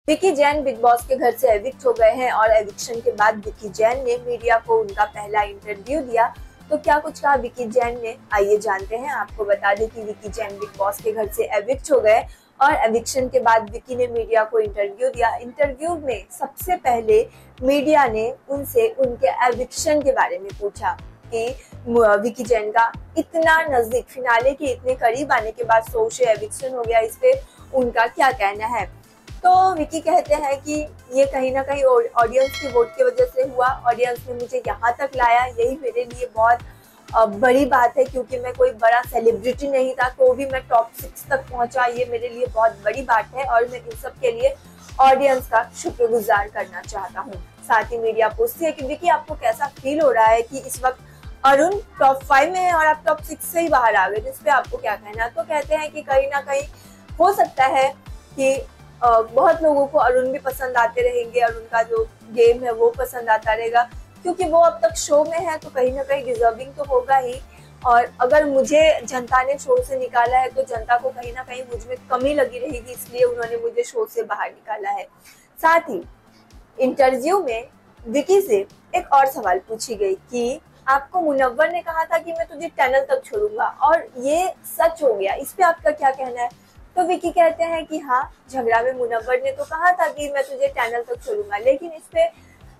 Vicky Jain big boss के घर से एविक्ट हो गए हैं और एविक्शन के बाद विकी जैन ने मीडिया को उनका पहला इंटरव्यू दिया। तो क्या कुछ कहा विकी जैन ने, आइए जानते हैं। आपको बता दें कि विकी जैन बिग बॉस के घर से एविक्ट हो गए और एविक्शन के बाद विकी ने मीडिया को इंटरव्यू दिया। इंटरव्यू में सबसे पहले मीडिया ने उनसे उनके एविक्शन के बारे में पूछा कि विकी जैन का इतना नजदीक फिनाले के इतने करीब आने के बाद शो से एविक्शन हो गया, इस पे उनका क्या कहना है। तो विकी कहते हैं कि ये कहीं ना कहीं ऑडियंस की वोट की वजह से हुआ। ऑडियंस ने मुझे यहाँ तक लाया, यही मेरे लिए बहुत बड़ी बात है, क्योंकि मैं कोई बड़ा सेलिब्रिटी नहीं था तो भी मैं टॉप 6 तक पहुंचा। ये मेरे लिए बहुत बड़ी बात है और मैं इन सब के लिए ऑडियंस का शुक्रगुजार करना चाहता हूँ। साथ ही मीडिया पूछती है कि विकी आपको कैसा फील हो रहा है कि इस वक्त अरुण टॉप 5 में है और आप टॉप 6 से ही बाहर आ गए, जिसपे आपको क्या कहना है। तो कहते हैं कि कहीं ना कहीं हो सकता है कि बहुत लोगों को अरुण भी पसंद आते रहेंगे, अरुण का जो गेम है वो पसंद आता रहेगा, क्योंकि वो अब तक शो में है तो कहीं ना कहीं डिजर्विंग तो होगा ही। और अगर मुझे जनता ने शो से निकाला है तो जनता को कहीं ना कहीं मुझ में कमी लगी रहेगी, इसलिए उन्होंने मुझे शो से बाहर निकाला है। साथ ही इंटरव्यू में विकी से एक और सवाल पूछी गई कि आपको मुनव्वर ने कहा था कि मैं तुझे टनल तक छोड़ूंगा और ये सच हो गया, इस पे आपका क्या कहना है। तो विकी कहते हैं कि हाँ, झगड़ा में मुनव्वर ने तो कहा था कि मैं तुझे टनल तक छोड़ूंगा, लेकिन इस पे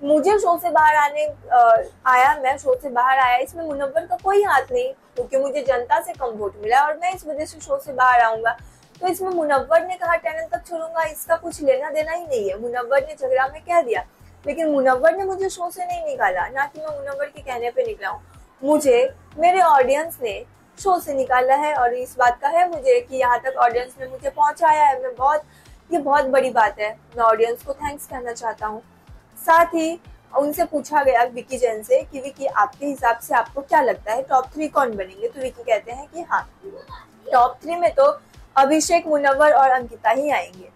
मुझे शो से बाहर मैं शो से बाहर आया, इसमें मुनव्वर का कोई हाथ नहीं, क्योंकि मुझे जनता से कम वोट मिला और मैं इस वजह से शो से बाहर आऊंगा। तो इसमें मुनव्वर ने कहा टनल तक छोड़ूंगा, इसका कुछ लेना देना ही नहीं है। मुनव्वर ने झगड़ा में कह दिया, लेकिन मुनव्वर ने मुझे शो से नहीं निकाला, ना कि मैं मुनव्वर के कहने पे निकला हूँ। मुझे मेरे ऑडियंस ने शो से निकाला है और इस बात का है मुझे कि यहाँ तक ऑडियंस ने मुझे पहुंचाया है। ये बहुत बड़ी बात है, मैं ऑडियंस को थैंक्स कहना चाहता हूँ। साथ ही उनसे पूछा गया विकी जैन से कि विकी आपके हिसाब से आपको क्या लगता है टॉप 3 कौन बनेंगे। तो विकी कहते हैं कि हाँ, टॉप 3 में तो अभिषेक, मुनव्वर और अंकिता ही आएंगे,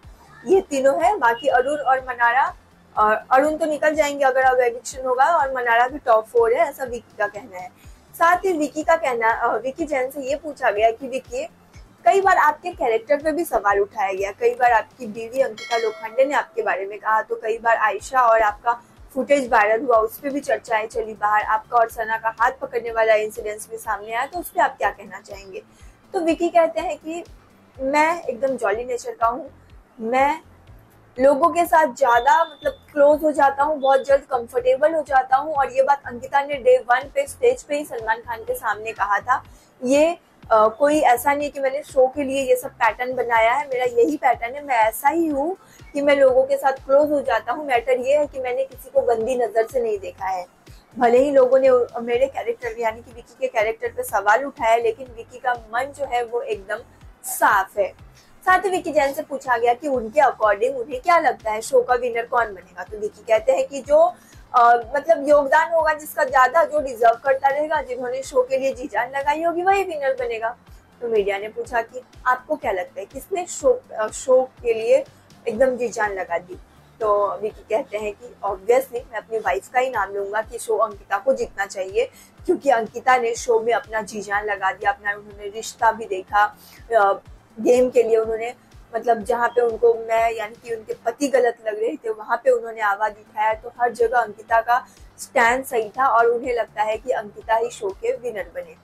ये तीनों है। बाकी अरुण और मनारा, और अरुण तो निकल जाएंगे अगर अब एविक्शन होगा, और मनारा भी टॉप 4 है, ऐसा विकी का कहना है। साथ ही विकी जैन से ये पूछा गया कि विकी, कई बार आपके कैरेक्टर पे भी सवाल उठाया गया, कई बार आपकी बीवी अंकिता लोखंडे ने आपके बारे में कहा, तो कई बार आयशा और आपका फुटेज वायरल हुआ, उस पर भी चर्चाएं चली बाहर, आपका और सना का हाथ पकड़ने वाला इंसिडेंस भी सामने आया, तो उस पर आप क्या कहना चाहेंगे। तो विकी कहते हैं कि मैं एकदम जॉली नेचर का हूँ, मैं लोगों के साथ ज्यादा क्लोज हो जाता हूँ, बहुत जल्द कंफर्टेबल हो जाता हूँ। और ये बात अंकिता ने डे 1 पे स्टेज पे ही सलमान खान के सामने कहा था। ये कोई ऐसा नहीं कि मैंने शो के लिए ये सब पैटर्न बनाया है, मेरा यही पैटर्न है, मैं ऐसा ही हूँ कि मैं लोगों के साथ क्लोज हो जाता हूँ। मैटर ये है कि मैंने किसी को गंदी नजर से नहीं देखा है। भले ही लोगों ने मेरे कैरेक्टर यानी कि विकी के कैरेक्टर पे सवाल उठाया, लेकिन विकी का मन जो है वो एकदम साफ है। साथ ही विकी जैन से पूछा गया कि उनके अकॉर्डिंग उन्हें क्या लगता है शो का विनर कौन बनेगा। तो विकी कहते हैं कि जो योगदान होगा जिसका ज्यादा, जो डिजर्व करता रहेगा, जिन्होंने शो के लिए जी जान लगाई होगी, वही विनर बनेगा। तो मीडिया ने पूछा कि आपको क्या लगता है किसने शो के लिए एकदम जी जान लगा दी। तो विकी कहते हैं कि ऑब्वियसली मैं अपनी वाइफ का ही नाम लूंगा कि शो अंकिता को जीतना चाहिए, क्योंकि अंकिता ने शो में अपना जी जान लगा दिया, अपना उन्होंने रिश्ता भी देखा, गेम के लिए उन्होंने जहाँ पे उनको मैं यानी कि उनके पति गलत लग रहे थे वहां पे उन्होंने आवाज उठाया, तो हर जगह अंकिता का स्टैंड सही था और उन्हें लगता है कि अंकिता ही शो के विनर बने।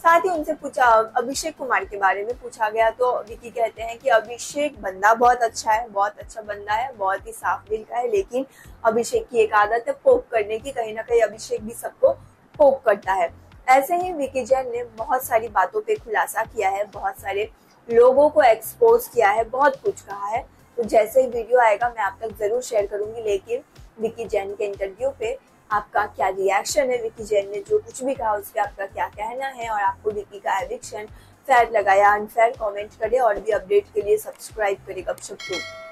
साथ ही उनसे पूछा अभिषेक कुमार के बारे में पूछा गया, तो विकी कहते हैं कि अभिषेक बंदा बहुत अच्छा है, बहुत अच्छा बंदा है, बहुत ही साफ दिल का है, लेकिन अभिषेक की एक आदत है पोक करने की, कहीं ना कहीं अभिषेक भी सबको पोक करता है। ऐसे ही विकी जैन ने बहुत सारी बातों पे खुलासा किया है, बहुत सारे लोगों को एक्सपोज किया है, बहुत कुछ कहा है। तो जैसे ही वीडियो आएगा मैं आप तक जरूर शेयर करूंगी, लेकिन विकी जैन के इंटरव्यू पे आपका क्या रिएक्शन है, विकी जैन ने जो कुछ भी कहा उस पर आपका क्या कहना है, और आपको विकी का एविक्शन फेयर लगा या अनफेयर, कमेंट करें और भी अपडेट के लिए सब्सक्राइब करें गपशप ग्रुप।